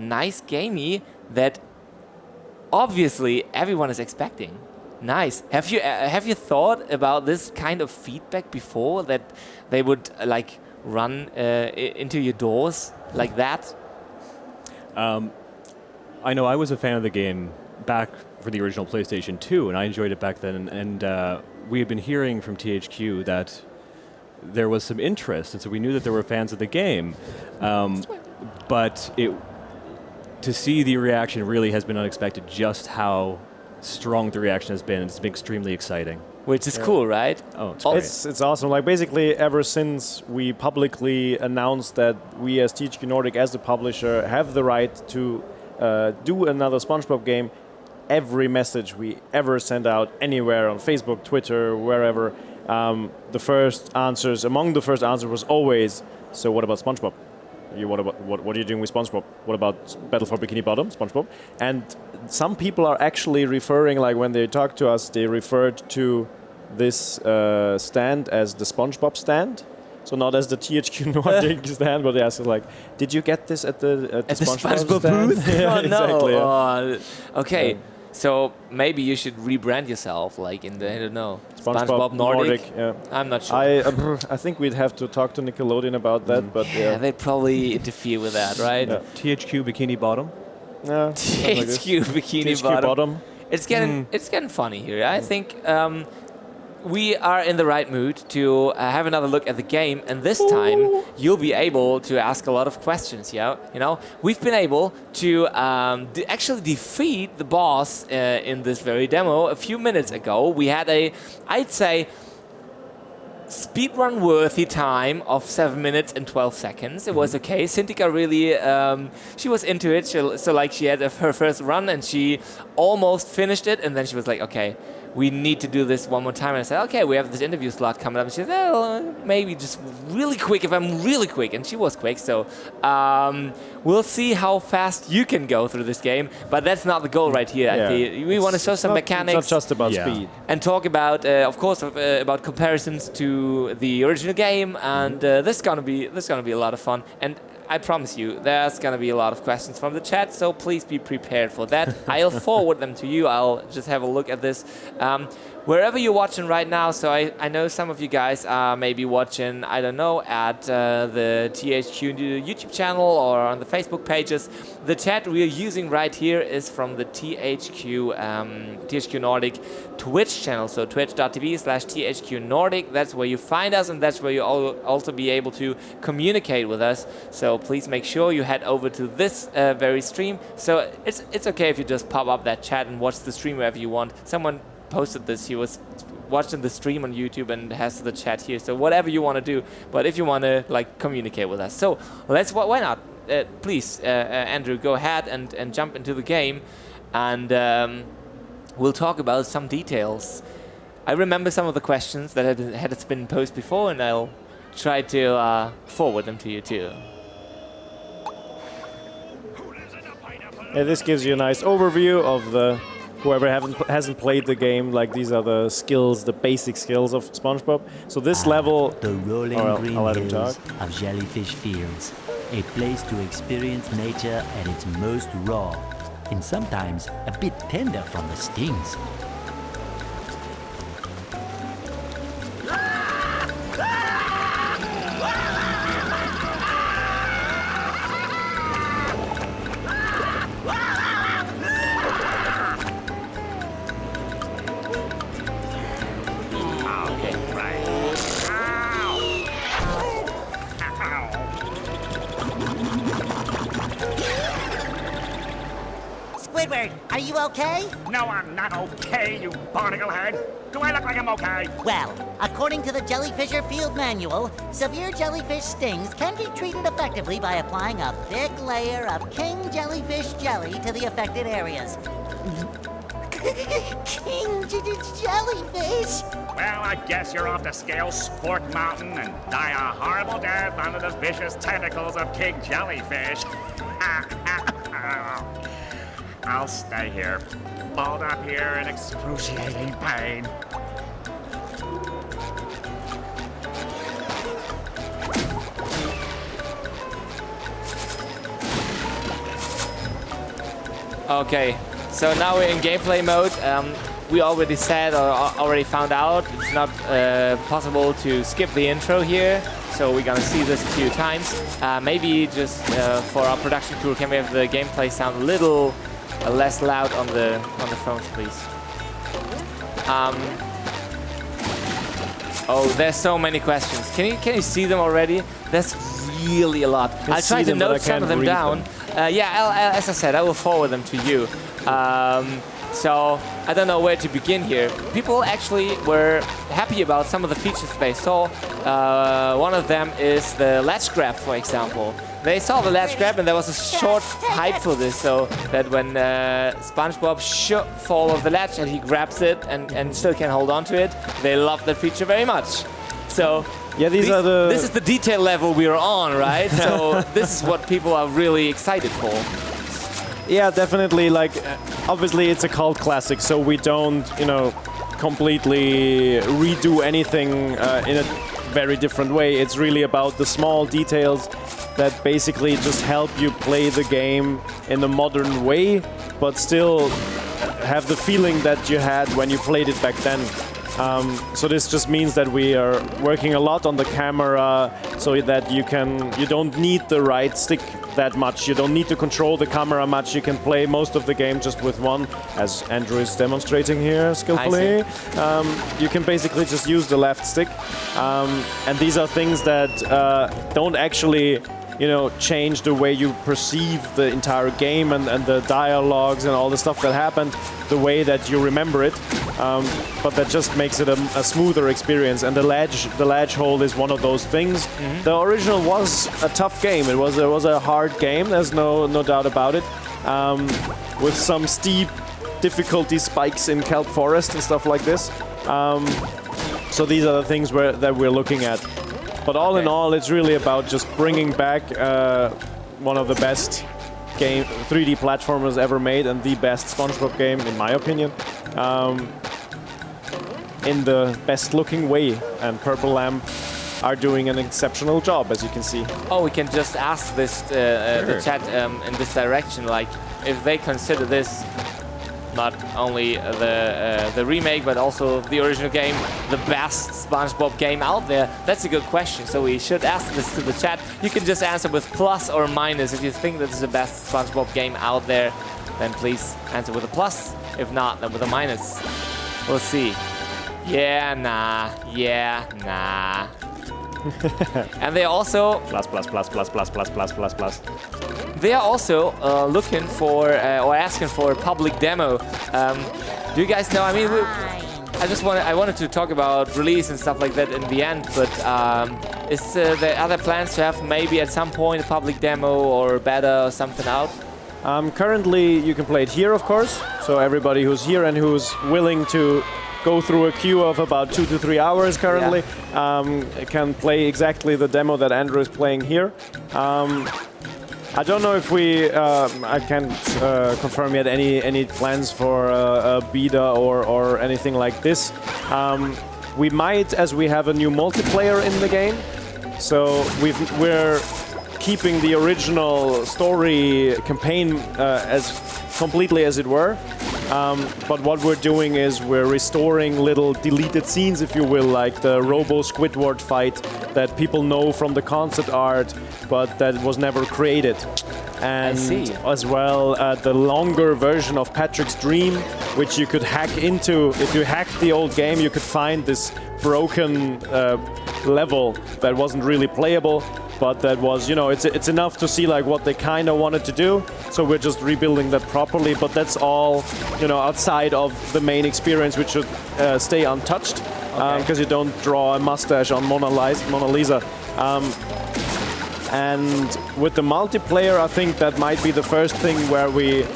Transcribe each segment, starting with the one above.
nice gamey that obviously everyone is expecting. Nice. Have you thought about this kind of feedback before, that they would like run into your doors like that? I know I was a fan of the game back for the original PlayStation 2, and I enjoyed it back then. And we had been hearing from THQ that there was some interest, and so we knew that there were fans of the game. But to see the reaction really has been unexpected, just how strong the reaction has been. It's been extremely exciting. Which is cool, right? Oh, it's great. It's awesome. Like, basically, ever since we publicly announced that we as THQ Nordic, as the publisher, have the right to do another SpongeBob game, every message we ever send out anywhere on Facebook, Twitter, wherever, among the first answers was always, so what about SpongeBob? What are you doing with SpongeBob? What about Battle for Bikini Bottom, SpongeBob? And some people are actually referring, like when they talk to us, they referred to this stand as the SpongeBob stand. So not as the THQ Nordic stand, but they asked us, like, did you get this at the SpongeBob booth? Yeah, oh, no. exactly. Yeah. Okay. So maybe you should rebrand yourself, like in the, I don't know, SpongeBob Nordic. Yeah. I'm not sure. I think we'd have to talk to Nickelodeon about that, but yeah, they'd probably interfere with that, right? Yeah. THQ Bikini Bottom? Yeah, THQ Bikini THQ Bottom. It's getting funny here. I think we are in the right mood to have another look at the game, and this time you'll be able to ask a lot of questions. Yeah, you know, we've been able to actually defeat the boss in this very demo a few minutes ago. We had I'd say, speedrun worthy time of 7 minutes and 12 seconds. It was okay. Sintika really, she was into it. So like she had her first run and she almost finished it, and then she was like, okay, we need to do this one more time. And I said, okay, we have this interview slot coming up. And she said, well, maybe just really quick if I'm really quick. And she was quick. So we'll see how fast you can go through this game. But that's not the goal right here. Yeah. We want to show some mechanics. It's not just about speed. And talk about, of course, about comparisons to the original game. And this is gonna be a lot of fun. And I promise you, there's going to be a lot of questions from the chat, so please be prepared for that. I'll forward them to you. I'll just have a look at this. Wherever you're watching right now, so I know some of you guys are maybe watching, I don't know, at the THQ YouTube channel or on the Facebook pages. The chat we're using right here is from the THQ Nordic Twitch channel, so twitch.tv/THQ Nordic. That's where you find us, and that's where you'll also be able to communicate with us. So please make sure you head over to this very stream. So it's okay if you just pop up that chat and watch the stream wherever you want. Someone posted this. He was watching the stream on YouTube and has the chat here. So whatever you want to do, but if you want to like communicate with us, so why not? Please, Andrew, go ahead and jump into the game, and we'll talk about some details. I remember some of the questions that had been posed before, and I'll try to forward them to you too. Yeah, this gives you a nice overview of the. Whoever hasn't played the game, like these are the skills, the basic skills of SpongeBob. So this level, the rolling green I'll let him hills talk. of Jellyfish Fields, a place to experience nature at its most raw, and sometimes a bit tender from the stings. Squidward, are you okay? No, I'm not okay, you barnacle head. Do I look like I'm okay? Well, according to the Jellyfisher Field Manual, severe jellyfish stings can be treated effectively by applying a thick layer of king jellyfish jelly to the affected areas. King jellyfish? Well, I guess you're off to scale Sport Mountain and die a horrible death under the vicious tentacles of King Jellyfish. I'll stay here, balled up here in excruciating pain. Okay, so now we're in gameplay mode. We already said or already found out it's not possible to skip the intro here, so we're gonna see this a few times. Maybe just for our production crew, can we have the gameplay sound a little less loud on the phones, please? Oh, there's so many questions. Can you see them already? There's really a lot. I'll try to note some of them down. Yeah, as I said, I will forward them to you. So I don't know where to begin here. People actually were happy about some of the features they saw. One of them is the ledge grab, for example. They saw the ledge grab and there was a short hype for this, so that when SpongeBob should fall off the ledge and he grabs it and still can hold on to it, they love that feature very much. So yeah, this is the detail level we are on, right? So this is what people are really excited for. Yeah, definitely. Like, obviously, it's a cult classic, so we don't, completely redo anything in a very different way. It's really about the small details that basically just help you play the game in a modern way, but still have the feeling that you had when you played it back then. So this just means that we are working a lot on the camera, so that you don't need the right stick that much. You don't need to control the camera much. You can play most of the game just with one, as Andrew is demonstrating here skillfully. You can basically just use the left stick, and these are things that don't actually change the way you perceive the entire game and the dialogues and all the stuff that happened, the way that you remember it. But that just makes it a smoother experience. And the ledge hold is one of those things. Mm-hmm. The original was a tough game. It was a hard game. There's no doubt about it. With some steep difficulty spikes in Kelp Forest and stuff like this. So these are the things that we're looking at. But all in all, it's really about just bringing back one of the best 3D platformers ever made, and the best SpongeBob game, in my opinion, in the best-looking way. And Purple Lamp are doing an exceptional job, as you can see. Oh, we can just ask this the chat in this direction, like if they consider this not only the remake, but also the original game, the best SpongeBob game out there? That's a good question, so we should ask this to the chat. You can just answer with plus or minus. If you think this is the best SpongeBob game out there, then please answer with a plus. If not, then with a minus. We'll see. Yeah, nah. Yeah, nah. And they also... Plus. They are also looking for or asking for a public demo. Do you guys know? I mean, I wanted to talk about release and stuff like that in the end, but is there other plans to have maybe at some point a public demo or beta or something out? Currently, you can play it here, of course. So everybody who's here and who's willing to go through a queue of about 2 to 3 hours currently can play exactly the demo that Andrew is playing here. I don't know if I can't confirm yet any plans for a beta or anything like this. We might, as we have a new multiplayer in the game. So we're keeping the original story campaign as completely as it were. But what we're doing is we're restoring little deleted scenes, if you will, like the Robo-Squidward fight that people know from the concept art, but that was never created. And as well, the longer version of Patrick's Dream, which you could hack into. If you hacked the old game, you could find this broken level that wasn't really playable. But that was, it's enough to see like what they kind of wanted to do. So we're just rebuilding that properly. But that's all, outside of the main experience, which should stay untouched, because you don't draw a mustache on Mona Lisa. And with the multiplayer, I think that might be the first thing where we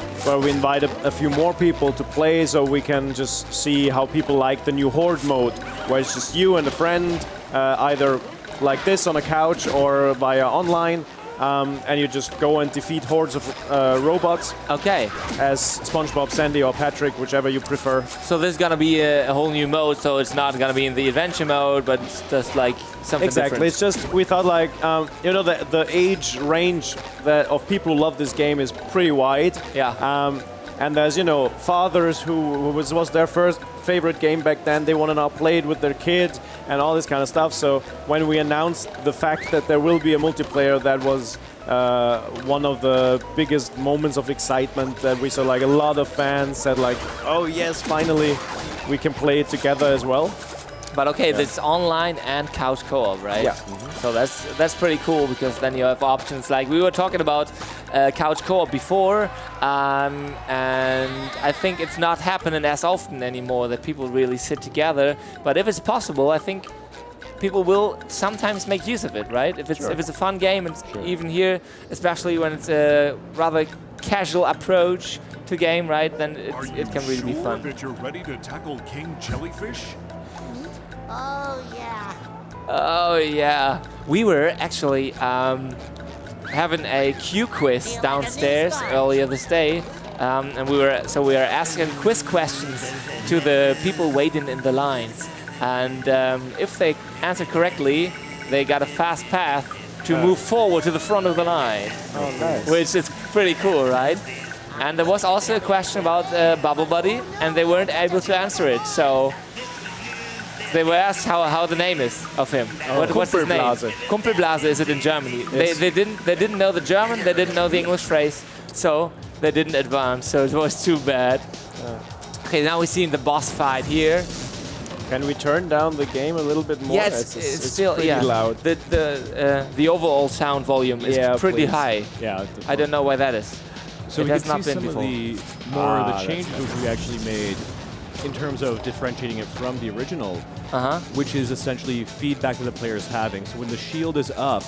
invite a few more people to play, so we can just see how people like the new Horde mode, where it's just you and a friend, either like this on a couch or via online, and you just go and defeat hordes of robots. Okay. As SpongeBob, Sandy, or Patrick, whichever you prefer. So there's gonna be a whole new mode, so it's not gonna be in the adventure mode, but it's just like something different. It's just, we thought like, the age range of people who love this game is pretty wide. Yeah. And there's, you know, fathers who was their first favorite game back then. They want to now play it with their kid and all this kind of stuff. So when we announced the fact that there will be a multiplayer, that was one of the biggest moments of excitement that we saw. Like a lot of fans said, like, "Oh yes, finally, we can play it together as well." But okay, it's online and couch co-op, right? Yeah. So that's pretty cool, because then you have options like we were talking about couch co-op before, and I think it's not happening as often anymore that people really sit together. But if it's possible, I think people will sometimes make use of it, right? If it's a fun game, and even here, especially when it's a rather casual approach to game, right? Then it can really be fun. That you're ready to tackle King Jellyfish? Oh, yeah. Oh yeah, we were actually having a Q quiz downstairs earlier this day, and we were asking quiz questions to the people waiting in the lines, and if they answered correctly, they got a fast path to move forward to the front of the line. Oh, nice. Which is pretty cool, right? And there was also a question about Bubble Buddy, and they weren't able to answer it, so. They were asked how the name is of him. What's his name? Kumpelblase is it in Germany. Yes. They didn't know the German, they didn't know the English phrase, so they didn't advance. So it was too bad. Okay, now we're seeing the boss fight here. Can we turn down the game a little bit more? Yeah, it's still pretty loud. The overall sound volume is pretty high. Yeah. I don't know why that is. So it we has can not see been some before. of the changes which we actually made in terms of differentiating it from the original, which is essentially feedback that the player is having. So when the shield is up,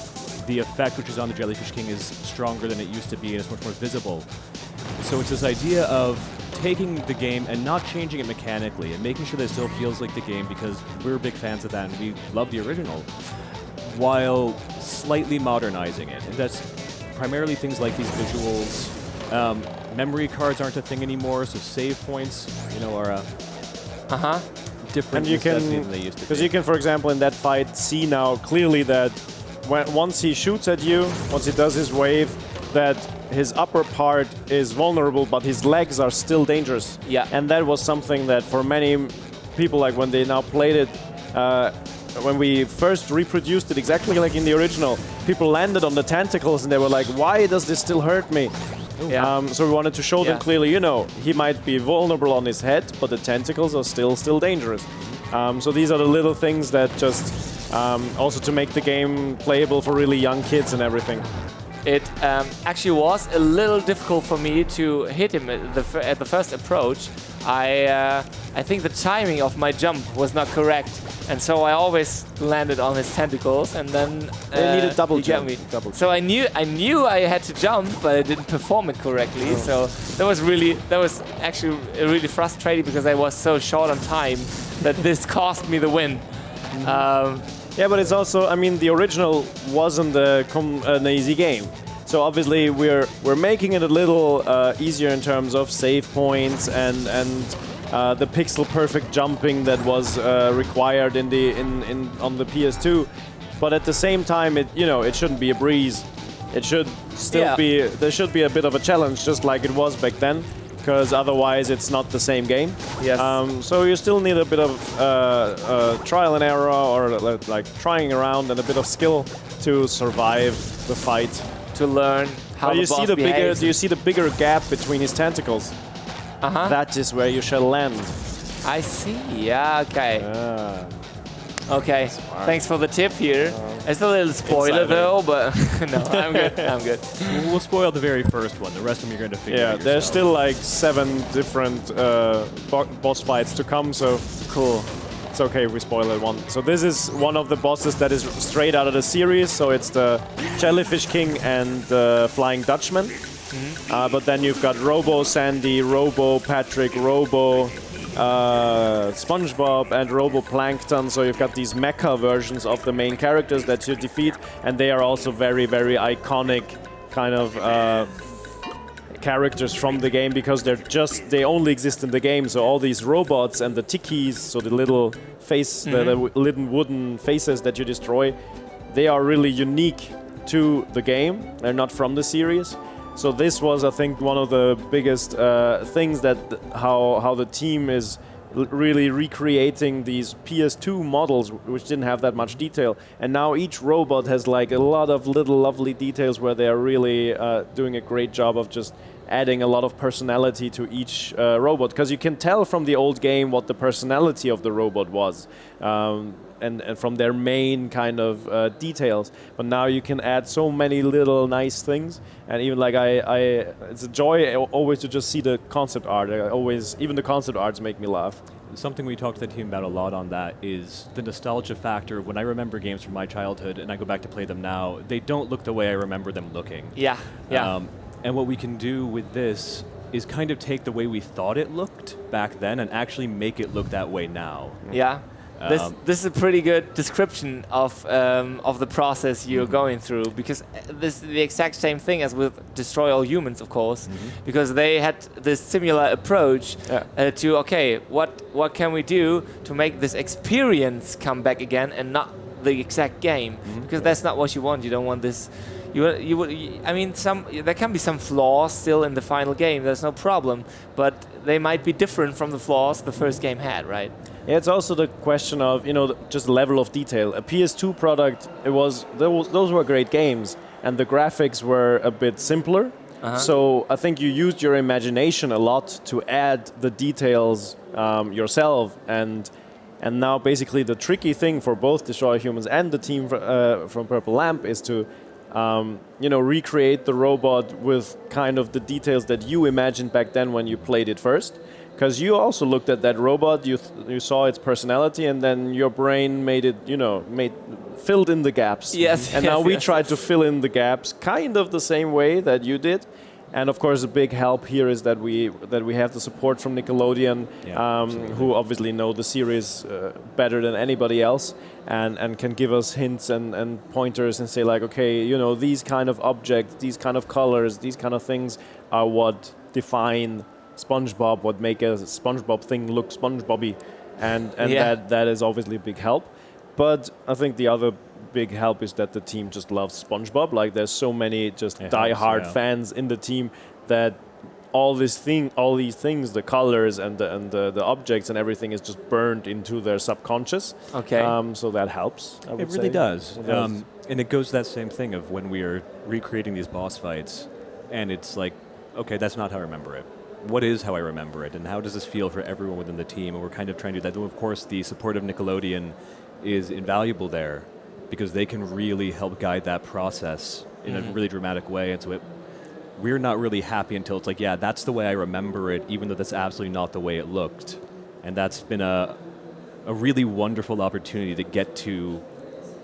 the effect which is on the Jellyfish King is stronger than it used to be, and it's much more visible. So it's this idea of taking the game and not changing it mechanically and making sure that it still feels like the game, because we're big fans of that and we love the original, while slightly modernizing it. And that's primarily things like these visuals. Memory cards aren't a thing anymore, so save points, you know, are different And you can, than they used to because be. you can, for example, in that fight, see now clearly that once he shoots at you, once he does his wave, that his upper part is vulnerable, but his legs are still dangerous. Yeah. And that was something that for many people, like when they now played it, when we first reproduced it exactly like in the original, people landed on the tentacles and they were like, "Why does this still hurt me?" Yeah. So we wanted to show them clearly, you know, he might be vulnerable on his head, but the tentacles are still dangerous. So these are the little things that just also to make the game playable for really young kids and everything. It actually was a little difficult for me to hit him at the first approach. I think the timing of my jump was not correct, and so I always landed on his tentacles, and then They need a double he got jump. me. Double So I knew I had to jump, but I didn't perform it correctly. So that was actually really frustrating, because I was so short on time that this cost me the win. Yeah, but it's also, I mean, the original wasn't an easy game. So obviously we're making it a little easier in terms of save points and the pixel perfect jumping that was required on the PS2. But at the same time, it shouldn't be a breeze. It should still there should be a bit of a challenge, just like it was back then, because otherwise it's not the same game. Yes. So you still need a bit of trial and error, or like trying around, and a bit of skill to survive the fight. To learn how Do the boss you behaves. see the bigger gap between his tentacles? That is where you shall land. I see. Yeah. Okay. Okay. Thanks for the tip here. It's a little spoiler though, but no, I'm good. I'm good. We'll spoil the very first one. The rest of them you're going to figure out There's yourself. still like 7 different boss fights to come, so Cool. it's okay if we spoil it one. So this is one of the bosses that is straight out of the series. So it's the Jellyfish King and the Flying Dutchman. But then you've got Robo Sandy, Robo Patrick, Robo SpongeBob, and Robo Plankton. So you've got these mecha versions of the main characters that you defeat, and they are also very, very iconic kind of characters from the game, because they only exist in the game. So all these robots and the tikis, so the little the little wooden faces that you destroy, they are really unique to the game. They're not from the series. So this was, I think, one of the biggest things that how the team is really recreating these PS2 models, which didn't have that much detail. And now each robot has like a lot of little lovely details where they are really doing a great job of just adding a lot of personality to each robot. Because you can tell from the old game what the personality of the robot was. And from their main kind of details, but now you can add so many little nice things, and even like it's a joy always to just see the concept art. Even the concept arts make me laugh. Something we talked to the team about a lot on that is the nostalgia factor. When I remember games from my childhood and I go back to play them now, they don't look the way I remember them looking. Yeah, yeah. And what we can do with this is kind of take the way we thought it looked back then and actually make it look that way now. Yeah. This is a pretty good description of the process you're going through, because this is the exact same thing as with Destroy All Humans, of course, because they had this similar approach to, okay, what can we do to make this experience come back again and not the exact game, because that's not what you want. You don't want this. I mean, there can be some flaws still in the final game. There's no problem, but they might be different from the flaws the first game had, right? Yeah, it's also the question of, just level of detail. A PS2 product, those were great games, and the graphics were a bit simpler. So I think you used your imagination a lot to add the details yourself, and now basically the tricky thing for both Destroy Humans and the team from Purple Lamp is to recreate the robot with kind of the details that you imagined back then when you played it first. Because you also looked at that robot, you saw its personality, and then your brain made it, filled in the gaps. Yes. And now we tried to fill in the gaps kind of the same way that you did. And of course, a big help here is that we have the support from Nickelodeon, who obviously know the series better than anybody else, and can give us hints and pointers and say like, okay, these kind of objects, these kind of colors, these kind of things are what define SpongeBob, what make a SpongeBob thing look SpongeBobby, and that is obviously a big help. But I think the other big help is that the team just loves SpongeBob. Like there's so many just die-hard fans in the team that all these things, the colors and the objects and everything is just burned into their subconscious. Okay. So that helps. It really does. And it goes to that same thing of when we are recreating these boss fights, and it's like, okay, that's not how I remember it. What is how I remember it, and how does this feel for everyone within the team? And we're kind of trying to do that. And of course, the support of Nickelodeon is invaluable there, because they can really help guide that process in a really dramatic way. And so we're not really happy until it's like, yeah, that's the way I remember it, even though that's absolutely not the way it looked. And that's been a really wonderful opportunity to get to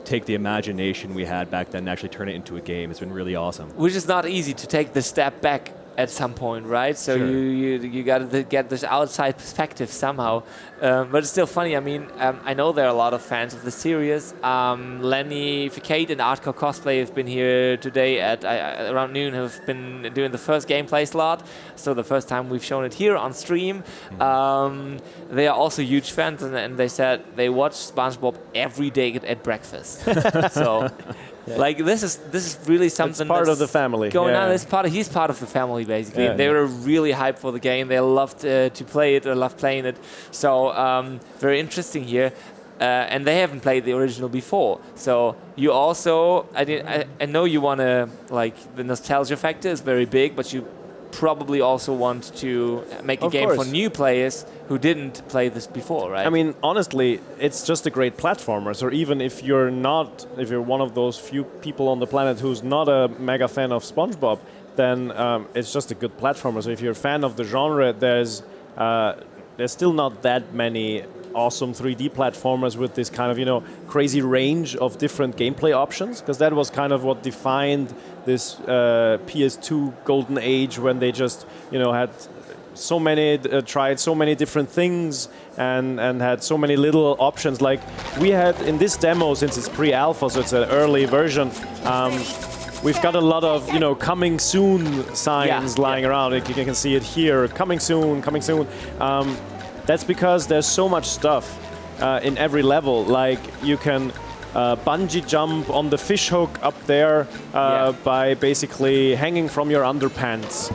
take the imagination we had back then and actually turn it into a game. It's been really awesome. Which is not easy to take the step back at some point, right? So sure. you got to get this outside perspective somehow. But it's still funny. I mean, I know there are a lot of fans of the series. Lenny Ficate and Artcore Cosplay have been here today at around noon, have been doing the first gameplay slot. So the first time we've shown it here on stream. They are also huge fans, and they said they watch SpongeBob every day at breakfast. So... Yeah. Like this is really something. It's part of the family. Going on. He's part of the family basically. They were really hyped for the game. They loved to play it. They loved playing it. So very interesting here. And they haven't played the original before. So you also, I know you want to, like, the nostalgia factor is very big, but you probably also want to make a game for new players who didn't play this before, right? I mean, honestly, it's just a great platformer. So even if you're one of those few people on the planet who's not a mega fan of SpongeBob, then it's just a good platformer. So if you're a fan of the genre, there's still not that many awesome 3D platformers with this kind of, crazy range of different gameplay options, because that was kind of what defined this PS2 golden age, when they just, had so many, tried so many different things and had so many little options. Like we had in this demo, since it's pre-alpha, so it's an early version, we've got a lot of, coming soon signs lying around. Like you can see it here, coming soon, coming soon. That's because there's so much stuff in every level. Like you can bungee jump on the fish hook up there by basically hanging from your underpants.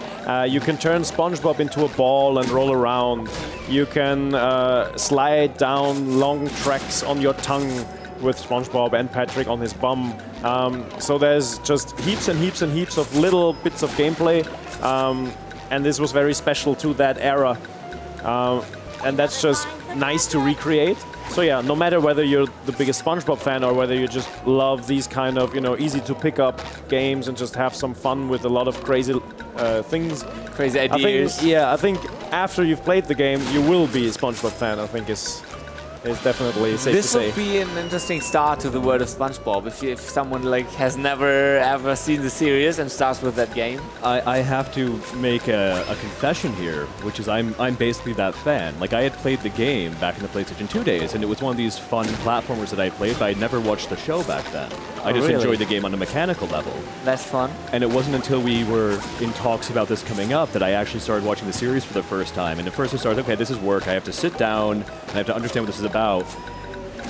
You can turn SpongeBob into a ball and roll around. You can slide down long tracks on your tongue with SpongeBob and Patrick on his bum. So there's just heaps and heaps and heaps of little bits of gameplay. And this was very special to that era. And that's just nice to recreate. So yeah, no matter whether you're the biggest SpongeBob fan or whether you just love these kind of, easy to pick up games and just have some fun with a lot of crazy things. Crazy ideas. I think after you've played the game, you will be a SpongeBob fan, I think is definitely safe to say. This would be an interesting start to the world of SpongeBob if someone has never ever seen the series and starts with that game. I have to make a confession here, which is I'm basically that fan. Like, I had played the game back in the PlayStation 2 days, and it was one of these fun platformers that I played, but I'd never watched the show back then. I just enjoyed the game on a mechanical level. That's fun. And it wasn't until we were in talks about this coming up that I actually started watching the series for the first time. And at first I started, okay, this is work. I have to sit down, and I have to understand what this is about.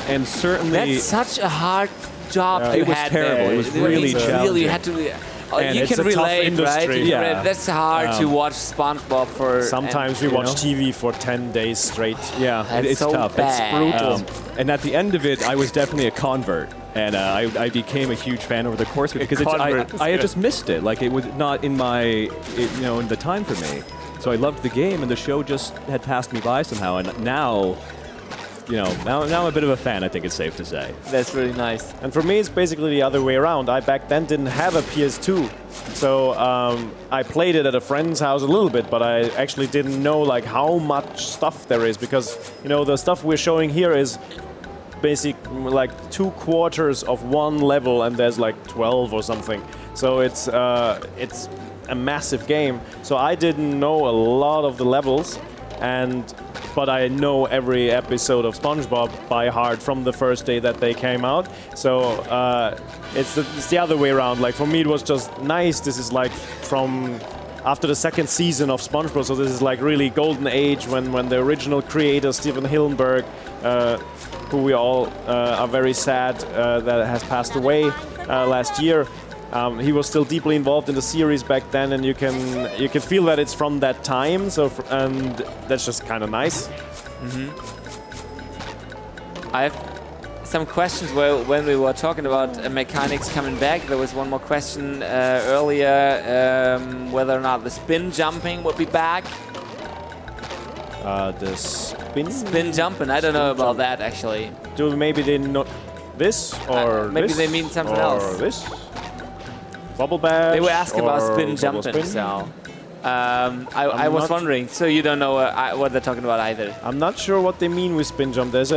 And certainly... That's such a hard job to It was have terrible. there. It was really challenging. You had to... And you it's can a tough relate, industry. right? Yeah. That's hard to watch SpongeBob for... Sometimes we watch TV for 10 days straight. Yeah, That's it's so tough. bad. It's brutal. And at the end of it, I was definitely a convert. And I became a huge fan over the course of it because I had just missed it. Like, it was not in my, in the time for me. So I loved the game, and the show just had passed me by somehow. And now, now I'm a bit of a fan, I think it's safe to say. That's really nice. And for me, it's basically the other way around. I back then didn't have a PS2. So I played it at a friend's house a little bit, but I actually didn't know how much stuff there is because, the stuff we're showing here is basic 2/4 of one level, and there's 12 or something. So it's a massive game. So I didn't know a lot of the levels, but I know every episode of SpongeBob by heart from the first day that they came out. So it's the other way around. For me, it was just nice. This is from after the second season of SpongeBob. So this is really golden age when the original creator Steven Hillenburg, who we all are very sad that has passed away last year. He was still deeply involved in the series back then, and you can feel that it's from that time. So and that's just kind of nice. I have some questions when we were talking about mechanics coming back. There was one more question earlier, whether or not the spin jumping would be back. The Spin jumping. I don't know about that actually. Do maybe they not this or maybe this, they mean something or else. This bubble bash. They were asking about or spin bubble jumping, spin? so I was wondering. So you don't know what they're talking about either. I'm not sure what they mean with spin jump. There's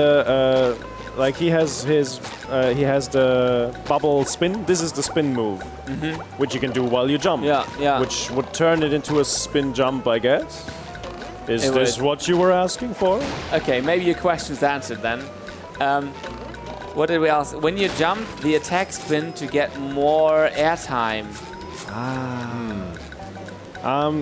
he has the bubble spin. This is the spin move, which you can do while you jump. Yeah. Which would turn it into a spin jump, I guess. Is It this would. what you were asking for? Okay, maybe your question's answered then. What did we ask? When you jump, the attack spin to get more airtime.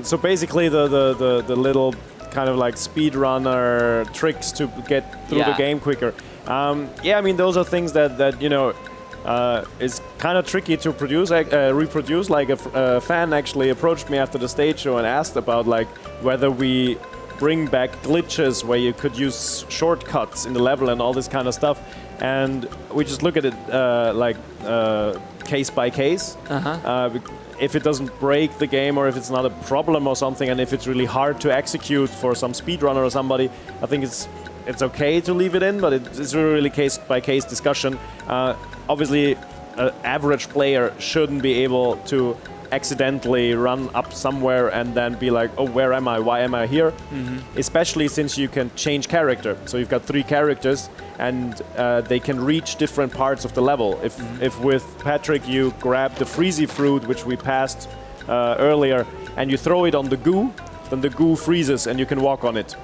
So basically the little kind of speedrunner tricks to get through the game quicker. I mean, those are things that is kind of tricky to reproduce. A fan actually approached me after the stage show and asked about whether we bring back glitches where you could use shortcuts in the level and all this kind of stuff. And we just look at it case by case. If it doesn't break the game or if it's not a problem or something, and if it's really hard to execute for some speedrunner or somebody, I think it's okay to leave it in, but it's really case by case discussion. Obviously, an average player shouldn't be able to accidentally run up somewhere and then be like, oh, where am I? Why am I here? Especially since you can change character. So you've got 3 characters and they can reach different parts of the level. If with Patrick you grab the Freezy fruit, which we passed earlier, and you throw it on the goo, then the goo freezes and you can walk on it.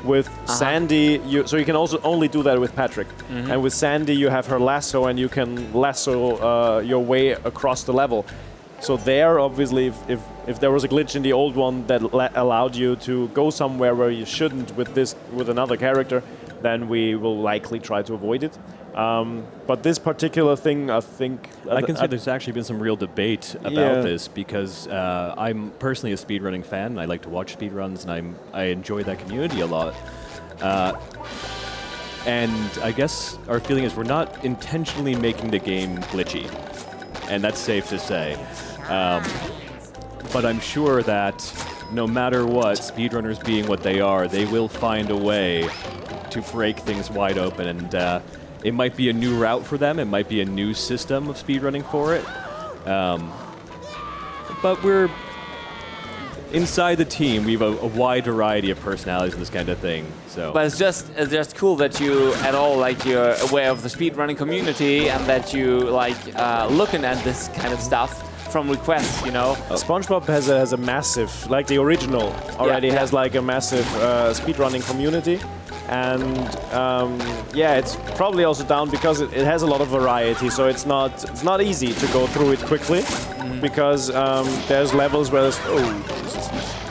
With Sandy, so you can also only do that with Patrick. And with Sandy, you have her lasso and you can lasso your way across the level. So there, obviously, if there was a glitch in the old one that allowed you to go somewhere where you shouldn't with another character, then we will likely try to avoid it. But this particular thing, I think... I can say there's actually been some real debate about this because I'm personally a speedrunning fan. I like to watch speedruns, and I enjoy that community a lot. And I guess our feeling is we're not intentionally making the game glitchy, and that's safe to say. But I'm sure that no matter what, speedrunners being what they are, they will find a way to break things wide open, and it might be a new route for them, it might be a new system of speedrunning for it. But we're inside the team, we have a wide variety of personalities in this kind of thing. So, but it's just cool that you at all like you're aware of the speedrunning community and that you like looking at this kind of stuff from requests, you know. SpongeBob has a massive, like the original already has like a massive speedrunning community, and yeah, it's probably also down because it has a lot of variety. So it's not easy to go through it quickly because there's levels where there's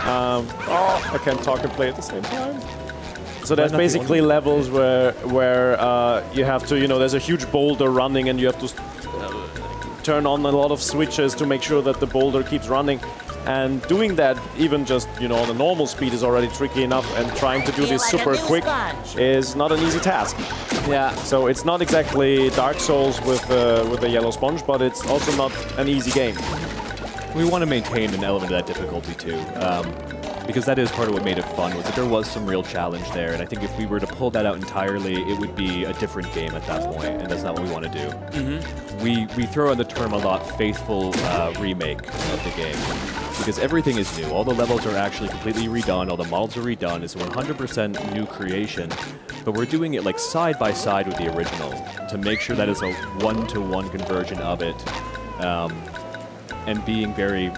I can't talk and play at the same time. So there's basically levels where you have to, you know, there's a huge boulder running and you have to turn on a lot of switches to make sure that the boulder keeps running. And doing that, even just, you know, on a normal speed is already tricky enough, and trying to do this super quick is not an easy task. Yeah. So it's not exactly Dark Souls with a yellow sponge, but it's also not an easy game. we want to maintain an element of that difficulty too. Because that is part of what made it fun, was that there was some real challenge there, and I think if we were to pull that out entirely, it would be a different game at that point, and that's not what we want to do. Mm-hmm. We throw in the term a lot, faithful remake of the game, because everything is new. All the levels are actually completely redone, all the models are redone, it's 100% new creation, but we're doing it like side by side with the original to make sure that is a one-to-one conversion of it, and being very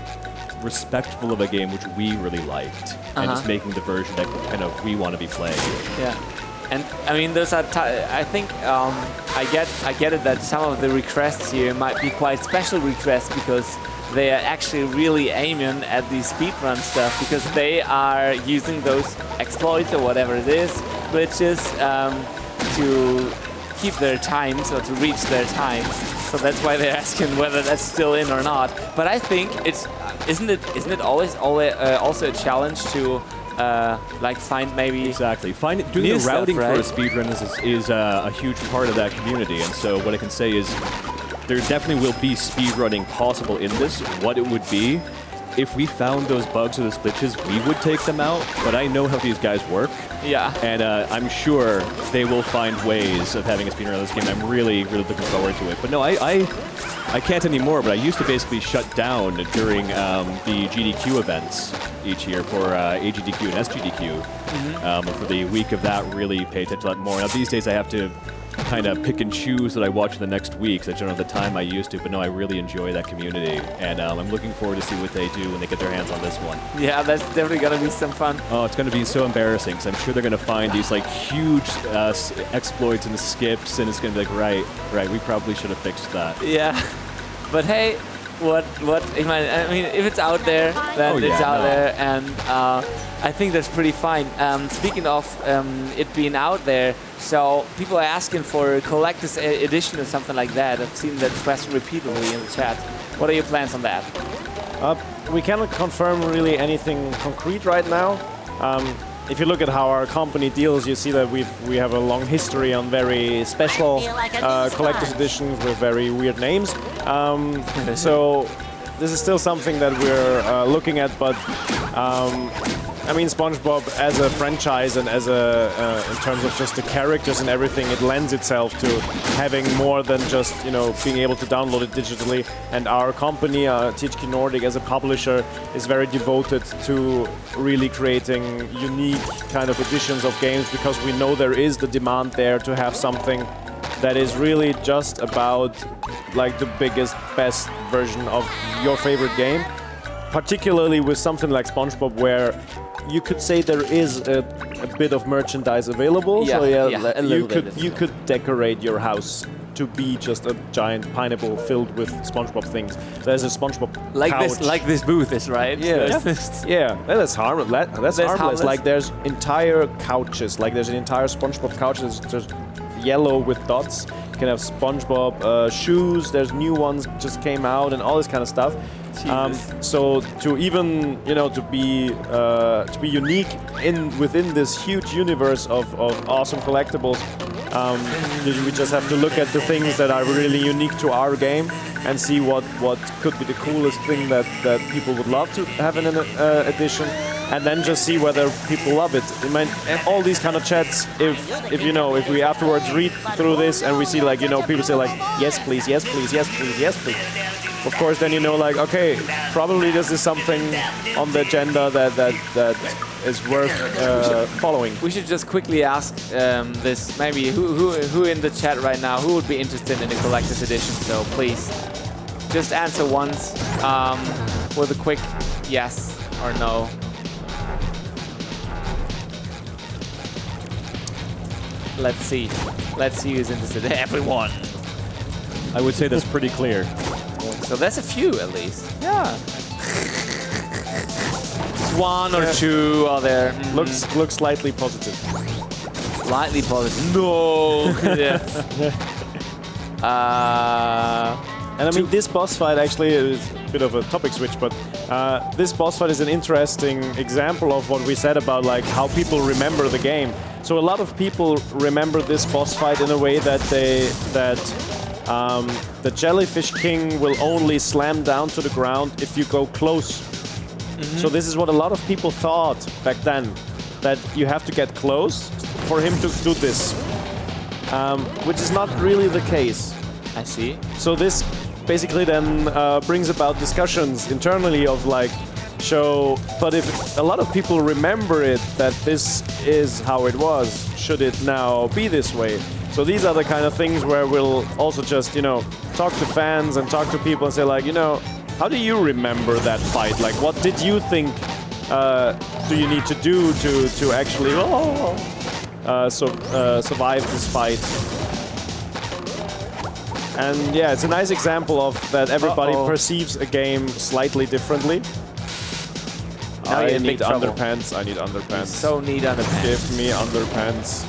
respectful of a game which we really liked, and just making the version that kind of we want to be playing. Yeah, and I mean, there's a I think I get it that some of the requests here might be quite special requests because they are actually really aiming at the speedrun stuff, because they are using those exploits or whatever it is, glitches, to keep their times or to reach their times. So that's why they're asking whether that's still in or not. But I think it's isn't it always also a challenge to like find maybe doing the routing for a speedrun is a huge part of that community. And so what I can say is there definitely will be speedrunning possible in this. What it would be, if we found those bugs or those glitches, we would take them out, but I know how these guys work. Yeah. And I'm sure they will find ways of having a speedrun of this game. I'm really, really looking forward to it. But no, I can't anymore, but I used to basically shut down during the GDQ events each year for AGDQ and SGDQ. For the week of that, really pay attention to that more. Now, these days I have to kind of pick and choose what I watch in the next week, so I don't have the time I used to, but no, I really enjoy that community, and I'm looking forward to see what they do when they get their hands on this one. Yeah, that's definitely going to be some fun. Oh, it's going to be so embarrassing, because I'm sure they're going to find these like huge exploits and skips, and it's going to be like, right, we probably should have fixed that. Yeah, but hey, what I mean, if it's out there, then it's out there, and I think that's pretty fine. Speaking of it being out there, so people are asking for a collector's edition or something like that. I've seen that question repeatedly in the chat. What are your plans on that? We cannot confirm really anything concrete right now. If you look at how our company deals, you see that we have a long history on very special collector's editions with very weird names. So this is still something that we're looking at, but I mean, SpongeBob as a franchise and as in terms of just the characters and everything, it lends itself to having more than just, you know, being able to download it digitally. And our company, THQ Nordic, as a publisher, is very devoted to really creating unique kind of editions of games, because we know there is the demand there to have something that is really just about like the biggest, best version of your favorite game. Particularly with something like SpongeBob, where you could say there is a bit of merchandise available. Yeah, so you could decorate your house to be just a giant pineapple filled with SpongeBob things. There's a SpongeBob couch. Like this booth is, right? Yeah, yeah. That's harmless. That's harmless. Like there's entire couches. Like there's an entire SpongeBob couch. There's yellow with dots. You can have SpongeBob shoes. There's new ones just came out and all this kind of stuff. So to even to be unique within this huge universe of awesome collectibles, we just have to look at the things that are really unique to our game and see what could be the coolest thing that people would love to have in an edition, and then just see whether people love it. I mean, all these kind of chats, if we afterwards read through this and we see people say yes please, yes please, yes please, yes please, of course then okay, probably this is something on the agenda that is worth following. We should just quickly ask this, maybe who in the chat right now, who would be interested in a collector's edition. So please, just answer once with a quick yes or no. Let's see who's interested. Everyone. I would say that's pretty clear. So there's a few at least. Yeah. Just one or two are there. Looks slightly positive. Slightly positive. No. Yes. And I mean, this boss fight actually is a bit of a topic switch, but this boss fight is an interesting example of what we said about how people remember the game. So a lot of people remember this boss fight in a way that the Jellyfish King will only slam down to the ground if you go close. Mm-hmm. So this is what a lot of people thought back then, that you have to get close for him to do this, which is not really the case. I see. So this basically then brings about discussions internally of but if a lot of people remember it, that this is how it was, should it now be this way? So these are the kind of things where we'll also just, talk to fans and talk to people and say how do you remember that fight? What did you think do you need to do to actually survive this fight? And yeah, it's a nice example of that everybody perceives a game slightly differently. I need underpants. I need underpants. So need underpants. Give me underpants.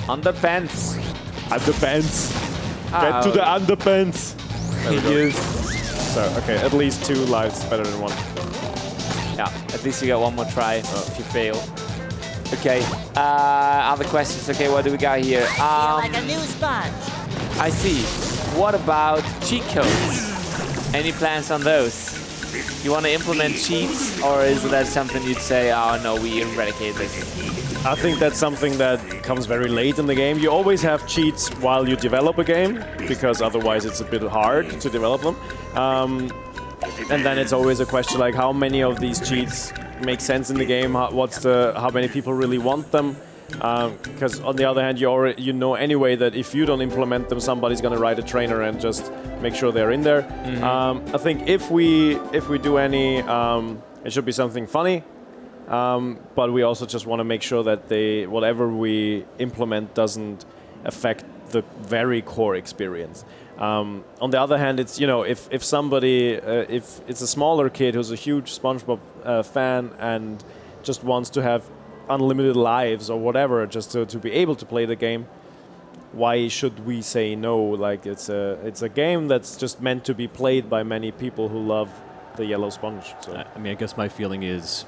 Underpants. Underpants. Get to the underpants. Yes. So, okay, at least 2 lives better than 1. Yeah, at least you get one more try if you fail. Okay, other questions. Okay, what do we got here? Like a new sponge. I see. What about cheat codes? Any plans on those? You want to implement cheats, or is that something you'd say, oh no, we eradicate this? I think that's something that comes very late in the game. You always have cheats while you develop a game, because otherwise it's a bit hard to develop them. And then it's always a question how many of these cheats make sense in the game, how many people really want them. Because on the other hand, you know anyway that if you don't implement them, somebody's going to write a trainer and just make sure they're in there. Mm-hmm. I think if we do any, it should be something funny. But we also just want to make sure that whatever we implement doesn't affect the very core experience. On the other hand, it's if somebody if it's a smaller kid who's a huge SpongeBob fan and just wants to have unlimited lives or whatever, just to be able to play the game, why should we say no? It's a game that's just meant to be played by many people who love the yellow sponge. So I mean, I guess my feeling is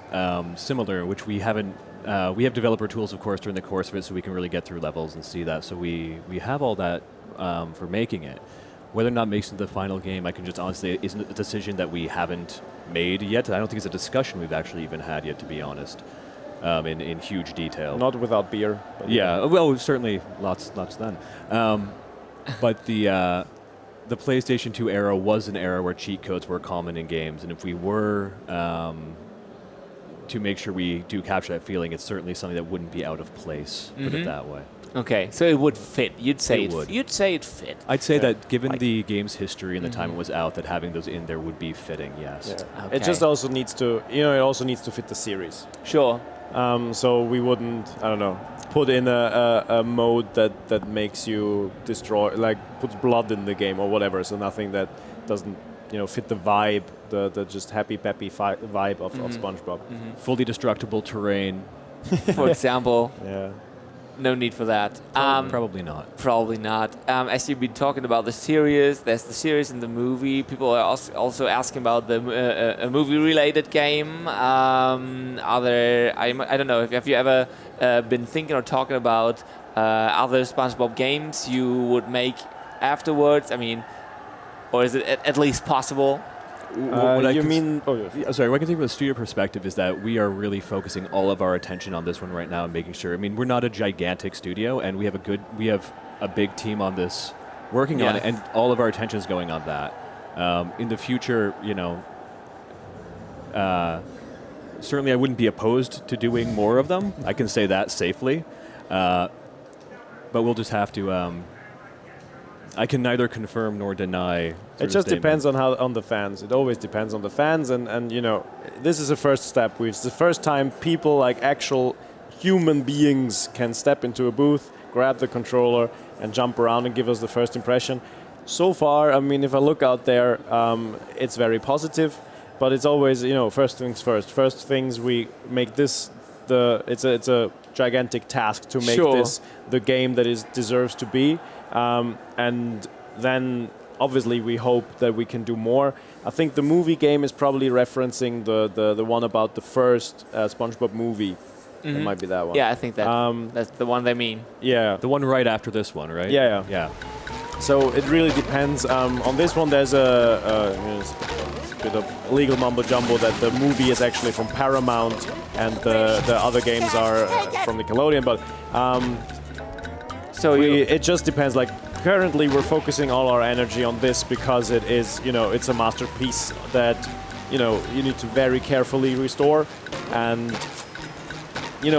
similar, which we haven't. We have developer tools, of course, during the course of it, so we can really get through levels and see that. So we have all that for making it. Whether or not it makes it the final game, I can just honestly, isn't a decision that we haven't made yet. I don't think it's a discussion we've actually even had yet, to be honest. In huge detail. Not without beer. But yeah, well, certainly lots then. But the PlayStation 2 era was an era where cheat codes were common in games, and if we were to make sure we do capture that feeling, it's certainly something that wouldn't be out of place, put it that way. Okay, so it would fit. You'd say it would. You'd say it fit. I'd say that given the game's history and the time it was out, that having those in there would be fitting, yes. Yeah. Okay. It just also needs to, it also needs to fit the series. Sure. So we wouldn't, I don't know, put in a mode that makes you destroy, puts blood in the game or whatever. So nothing that doesn't, fit the vibe, the just happy peppy vibe of SpongeBob. Fully destructible terrain, for example. Yeah. no need for that. Probably not. Probably not. As you've been talking about the series, there's the series and the movie. People are also asking about the a movie-related game. I don't know. Have you ever been thinking or talking about other SpongeBob games you would make afterwards? I mean, or is it at least possible? You mean? Oh, yeah. Sorry, what I can think from the studio perspective is that we are really focusing all of our attention on this one right now and making sure. I mean, we're not a gigantic studio, and we have a big team on this working on it, and all of our attention is going on that. In the future, certainly I wouldn't be opposed to doing more of them. I can say that safely, but we'll just have to. I can neither confirm nor deny. It just depends on the fans. It always depends on the fans, and this is the first step. It's the first time people, like actual human beings, can step into a booth, grab the controller, and jump around and give us the first impression. So far, I mean, if I look out there, it's very positive, but it's always first things first. First things we make this it's a gigantic task to make this the game that it deserves to be. And then, obviously, we hope that we can do more. I think the movie game is probably referencing the one about the first SpongeBob movie. Mm-hmm. It might be that one. Yeah, I think that's the one they mean. Yeah. The one right after this one, right? Yeah. So it really depends. On this one, there's a bit of legal mumbo-jumbo that the movie is actually from Paramount and the other games are from Nickelodeon. But it just depends. Like currently, we're focusing all our energy on this because it is, it's a masterpiece that, you need to very carefully restore, and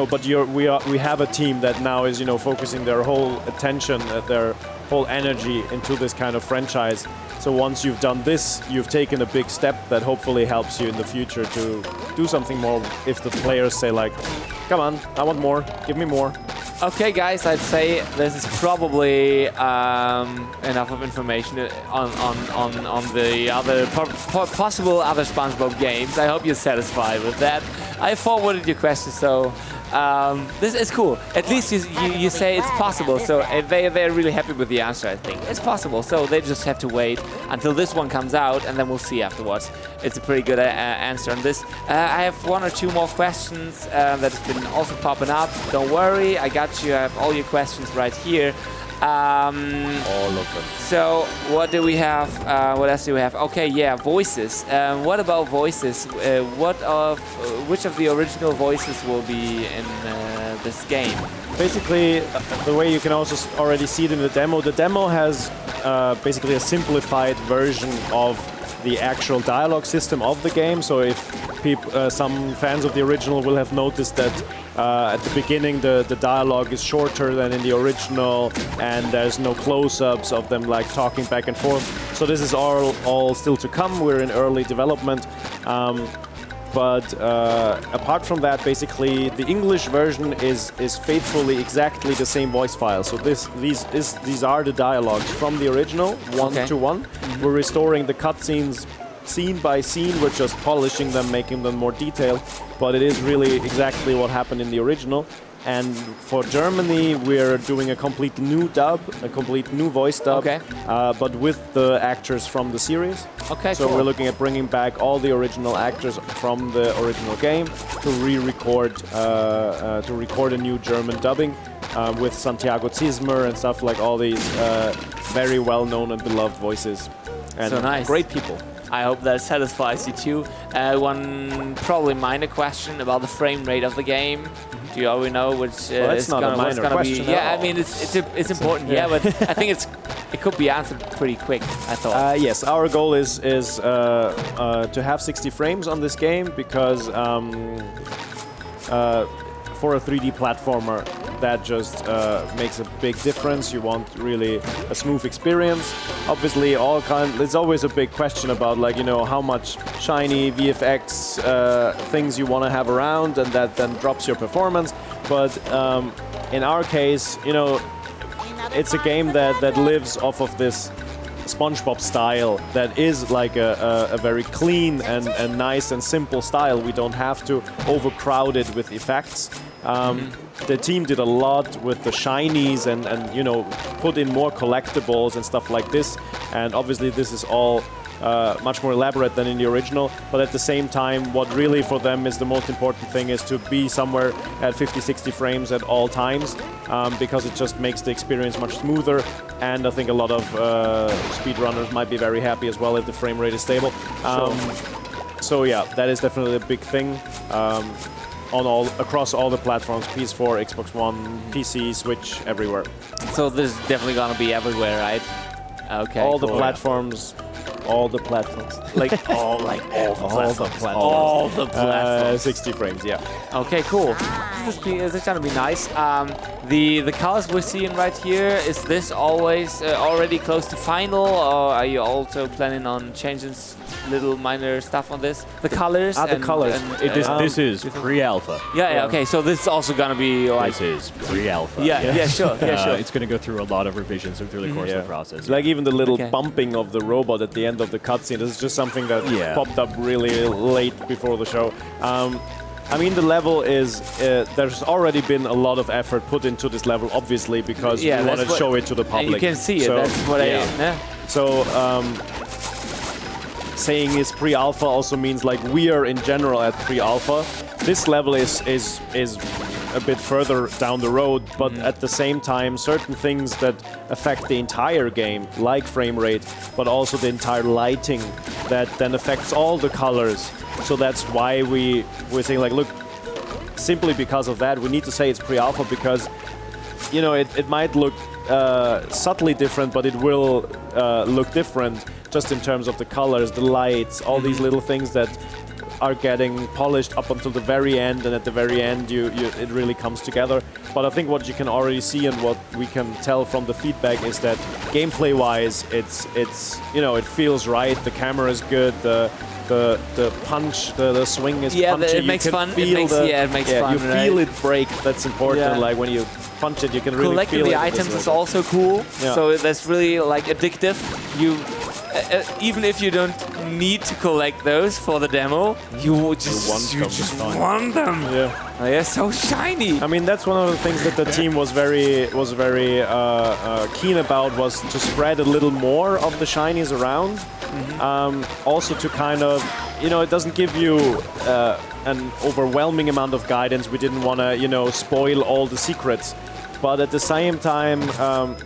but we have a team that now is, focusing their whole attention, their whole energy into this kind of franchise. So once you've done this, you've taken a big step that hopefully helps you in the future to do something more. If the players say like, "Come on, I want more, give me more." Okay, guys, I'd say this is probably enough of information on the other possible other SpongeBob games. I hope you're satisfied with that. I forwarded your questions, so this is cool. At least you say it's possible, so they're really happy with the answer, I think. It's possible, so they just have to wait until this one comes out, and then we'll see afterwards. It's a pretty good answer on this. I have one or two more questions that have been also popping up. Don't worry, I got you. I have all your questions right here. All of them. So what do we have? What else do we have? Okay, yeah, voices. What about voices? Which of the original voices will be in this game? Basically, the way you can also already see it in the demo has basically a simplified version of the actual dialogue system of the game. So if some fans of the original will have noticed that at the beginning the dialogue is shorter than in the original, and there's no close-ups of them like talking back and forth. So this is all still to come. We're in early development. But apart from that, basically the English version is faithfully exactly the same voice file. So these are the dialogues from the original, one to one. Mm-hmm. We're restoring the cutscenes scene by scene. We're just polishing them, making them more detailed. But it is really exactly what happened in the original. And for Germany, we're doing a complete new dub, a complete new voice dub, but with the actors from the series. Okay, so we're looking at bringing back all the original actors from the original game to re-record, to record a new German dubbing with Santiago Zismer and stuff, like all these very well-known and beloved voices. And so nice. Great people. I hope that satisfies you too. One probably minor question about the frame rate of the game. Do you already know which is gonna be? Yeah, I mean it's important. Yeah, but I think it could be answered pretty quick, I thought. Yes, our goal is to have 60 frames on this game because for a 3D platformer, that just makes a big difference. You want really a smooth experience. Obviously, there's always a big question about how much shiny VFX things you want to have around, and that then drops your performance. But in our case, it's a game that lives off of this SpongeBob style that is like a very clean and nice and simple style. We don't have to overcrowd it with effects. The team did a lot with the shinies and you know, put in more collectibles and stuff like this. And obviously this is all much more elaborate than in the original, but at the same time, what really for them is the most important thing is to be somewhere at 50-60 frames at all times, because it just makes the experience much smoother, and I think a lot of speedrunners might be very happy as well if the frame rate is stable. So yeah, that is definitely a big thing. Across all the platforms, PS4, Xbox One, PC, Switch, everywhere. So this is definitely gonna be everywhere, right? Okay. All the platforms. All the platforms. Like all the platforms. All the platforms. 60 frames, yeah. Okay, cool. This is gonna be nice. The colors we're seeing right here, is this always already close to final, or are you also planning on changing little minor stuff on this? The colors? The colors. This is pre-alpha. Yeah, okay, so this is also gonna be like... This is pre-alpha. Yeah, sure. It's going to go through a lot of revisions through the course of the process. Like even the little bumping of the robot at the end of the cutscene, this is just something that popped up really late before the show. I mean, the level is, there's already been a lot of effort put into this level, obviously, because we want to show it to the public. And you can see it, that's what So, saying it's pre-alpha also means like we are in general at pre-alpha. This level is a bit further down the road, but at the same time, certain things that affect the entire game, like frame rate, but also the entire lighting, that then affects all the colors. So that's why we're saying, like, look, simply because of that, we need to say it's pre-alpha because, you know, it might look subtly different, but it will look different just in terms of the colors, the lights, all these little things that are getting polished up until the very end, and at the very end it really comes together. But I think what you can already see and what we can tell from the feedback is that gameplay-wise, it's you know, it feels right. The camera is good. The punch, the swing is punchy. It makes fun. It makes fun. You feel it break. That's important. Yeah. Like when you punch it, you can really collecting feel the it. items is also cool. Yeah. So that's really like addictive. You even if you don't need to collect those for the demo, you just want them. Yeah. They're so shiny. I mean, that's one of the things that the team was very keen about, was to spread a little more of the shinies around. Also to kind of, you know, it doesn't give you an overwhelming amount of guidance. We didn't want to, you know, spoil all the secrets. But at the same time,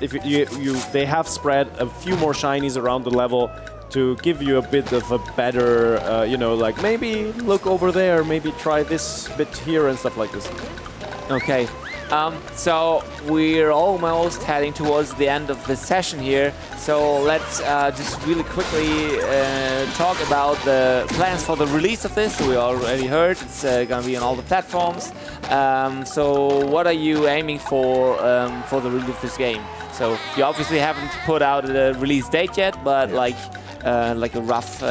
if they have spread a few more shinies around the level to give you a bit of a better, you know, like maybe look over there, maybe try this bit here and stuff like this. Okay. So we're almost heading towards the end of the session here. So let's just really quickly talk about the plans for the release of this. We already heard it's going to be on all the platforms. So what are you aiming for the release of this game? So you obviously haven't put out a release date yet, but like a rough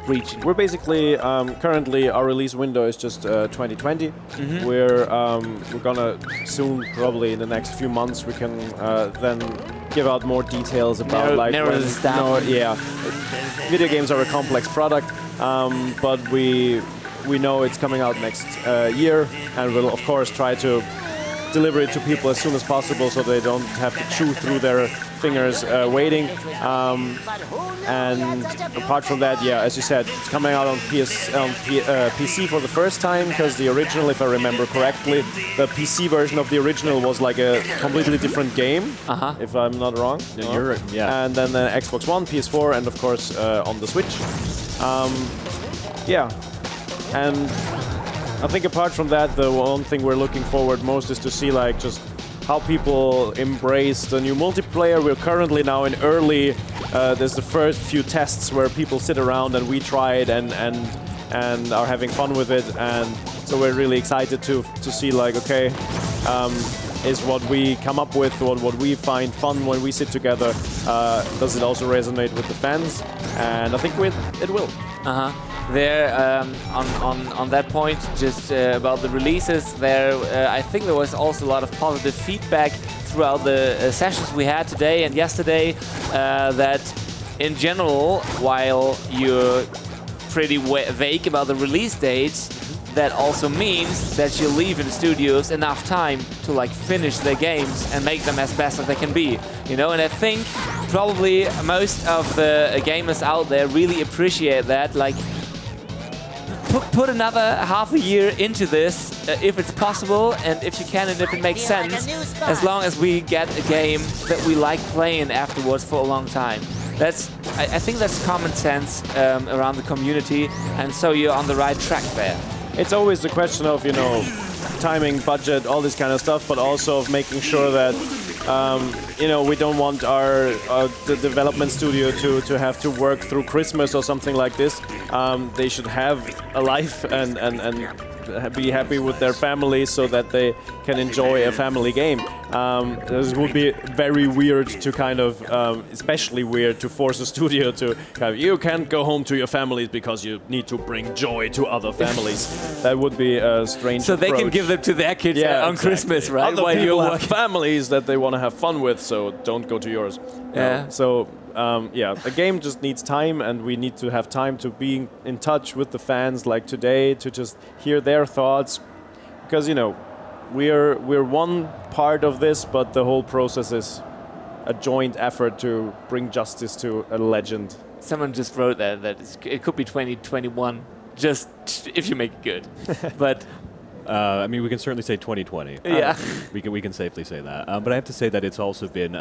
region. We're basically currently our release window is just 2020. We're gonna soon, probably in the next few months, we can then give out more details about narrow this down. Video games are a complex product, but we know it's coming out next year, and we'll of course try to deliver it to people as soon as possible so they don't have to chew through their fingers waiting. And apart from that, yeah, as you said, it's coming out on PC for the first time, because the original, if I remember correctly, the PC version of the original was like a completely different game, if I'm not wrong. Yeah, you're right. Yeah. And then the Xbox One, PS4, and of course on the Switch. Yeah, and I think apart from that, the one thing we're looking forward most is to see like just how people embrace the new multiplayer. We're currently now in early, there's the first few tests where people sit around and we try it and are having fun with it, and so we're really excited to see like, okay, is what we come up with, what we find fun when we sit together, does it also resonate with the fans? And I think it will. There, on that point, just about the releases, there, I think there was also a lot of positive feedback throughout the sessions we had today and yesterday, that in general, while you're pretty vague about the release dates, that also means that you leave in studios enough time to like finish their games and make them as best as they can be. You know, and I think probably most of the gamers out there really appreciate that. Like, put another half a year into this if it's possible and if you can and if it makes sense, as long as we get a game that we like playing afterwards for a long time. I think that's common sense around the community, and so you're on the right track there. It's always the question of, you know, timing, budget, all this kind of stuff, but also of making sure that you know, we don't want the development studio to have to work through Christmas or something like this. They should have a life and be happy with their families so that they can enjoy a family game. This would be very weird to kind of, especially weird to force a studio to kind of, you can't go home to your families because you need to bring joy to other families. That would be a strange So they approach. can give them to their kids on Christmas, right? Other While people you're have working. families that they want to have fun with, so don't go to yours. Yeah. So, yeah, a game just needs time, and we need to have time to be in touch with the fans, like today, to just hear their thoughts, because, you know, we're one part of this, but the whole process is a joint effort to bring justice to a legend. Someone just wrote that it could be 2021, just if you make it good. But I mean, we can certainly say 2020. yeah, We can safely say that. But I have to say that it's also been,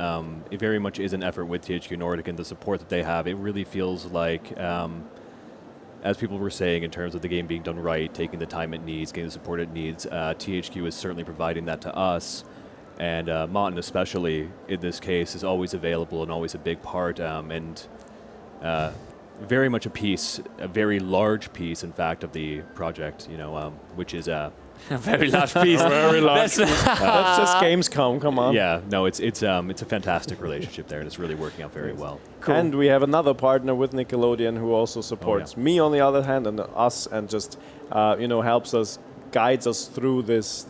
it very much is an effort with THQ Nordic and the support that they have. It really feels like, as people were saying, in terms of the game being done right, taking the time it needs, getting the support it needs, THQ is certainly providing that to us. And Martin, especially in this case, is always available and always a big part. And very much a very large piece, in fact, of the project, you know, which is a very large piece. Very large. That's just Gamescom, come on. yeah, no, it's a fantastic relationship there, and it's really working out very well. Cool. And we have another partner with Nickelodeon who also supports me on the other hand, and us, and just you know, helps us, guides us through this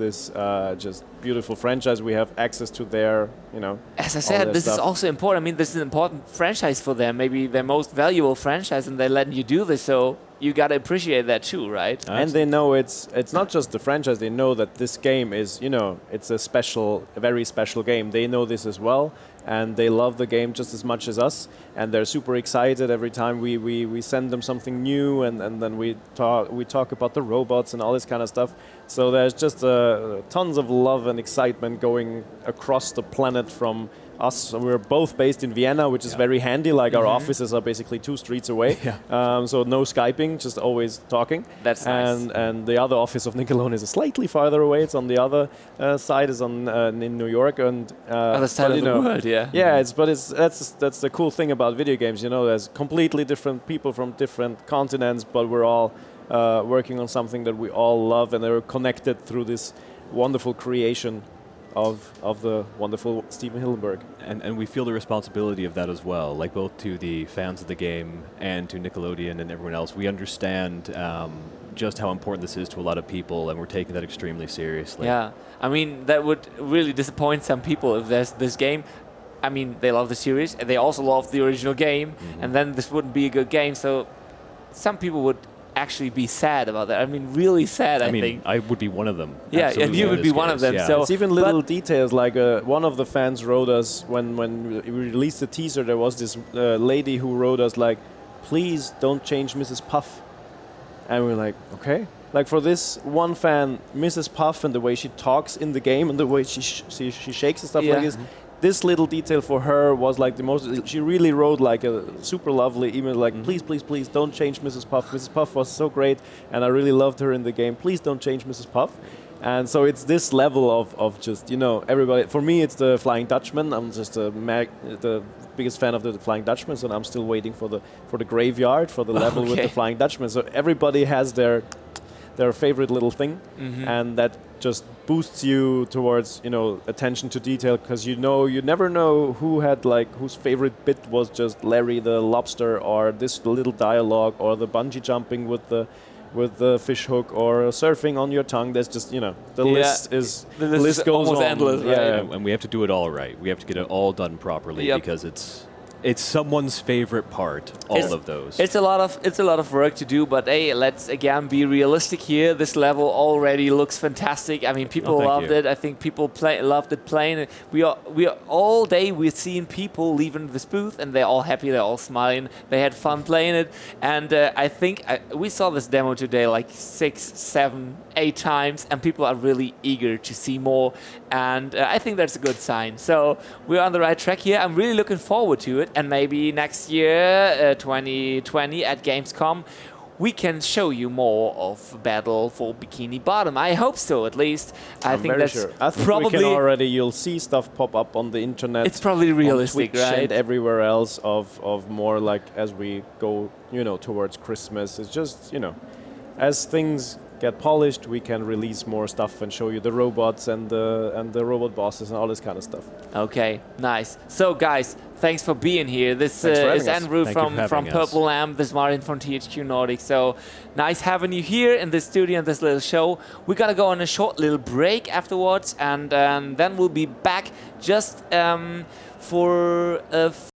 just beautiful franchise. We have access to their, you know, As I said, this is also important. I mean, this is an important franchise for them, maybe their most valuable franchise, and they're letting you do this, so you gotta appreciate that too, right? And they know it's not just the franchise. They know that this game is, you know, it's a very special game. They know this as well, and they love the game just as much as us. And they're super excited every time we send them something new, and then we talk about the robots and all this kind of stuff. So there's just tons of love and excitement going across the planet from us. We're both based in Vienna, which is very handy. Like our offices are basically 2 streets away. So no Skyping, just always talking. That's nice. And the other office of Nickelodeon is slightly farther away. It's on the other side, is in New York, and Other side of the world, yeah. Yeah, that's the cool thing about video games. You know, there's completely different people from different continents, but we're all working on something that we all love, and they're connected through this wonderful creation of the wonderful Steven Hillenburg. And we feel the responsibility of that as well, like both to the fans of the game and to Nickelodeon and everyone else. We understand just how important this is to a lot of people, and we're taking that extremely seriously. Yeah, I mean, that would really disappoint some people if there's this game. I mean, they love the series, and they also love the original game, and then this wouldn't be a good game, so some people would actually be sad about that. I mean, really sad, I think. I would be one of them. Yeah, Absolutely, and you would in be this one of case, them. yeah. So It's even little details, like one of the fans wrote us, when we released the teaser, there was this lady who wrote us like, please don't change Mrs. Puff. And we're like, okay. Like for this one fan, Mrs. Puff, and the way she talks in the game, and the way she shakes and stuff like this, this little detail for her was like the most. She really wrote like a super lovely email, like please, please, please don't change Mrs. Puff. Mrs. Puff was so great, and I really loved her in the game. Please don't change Mrs. Puff. And so it's this level of just, you know, everybody. For me, it's the Flying Dutchman. I'm just the biggest fan of the Flying Dutchman, so I'm still waiting for the graveyard, for the level with the Flying Dutchman. So everybody has their favorite little thing, and that just boosts you towards, you know, attention to detail, because you never know whose favorite bit was just Larry the lobster, or this little dialogue, or the bungee jumping with the fish hook, or surfing on your tongue. There's just, you know, the list goes almost on. endless, right? And we have to do it all right. We have to get it all done properly, because it's it's someone's favorite part. All of those. It's a lot of work to do, but hey, let's again be realistic here. This level already looks fantastic. I mean, people loved it. I think people loved it playing it. We are all day we've seen people leaving this booth, and they're all happy. They're all smiling. They had fun playing it, and I think we saw this demo today like 6, 7, 8 times, and people are really eager to see more. And I think that's a good sign. So we're on the right track here. I'm really looking forward to it. And maybe next year, 2020 at Gamescom, we can show you more of Battle for Bikini Bottom. I hope so, at least. I think that's sure. I think probably we can already. You'll see stuff pop up on the internet. It's probably realistic, on Twitch right? And everywhere else of more like as we go, towards Christmas. It's just as things get polished, we can release more stuff and show you the robots and the robot bosses and all this kind of stuff. Okay, nice. So guys, thanks for being here. This Thanks for is having us. Andrew Thank you from for having us. Purple Lamp. This is Martin from THQ Nordic. So nice having you here in the studio in this little show. We're gonna go on a short little break afterwards, and then we'll be back just for a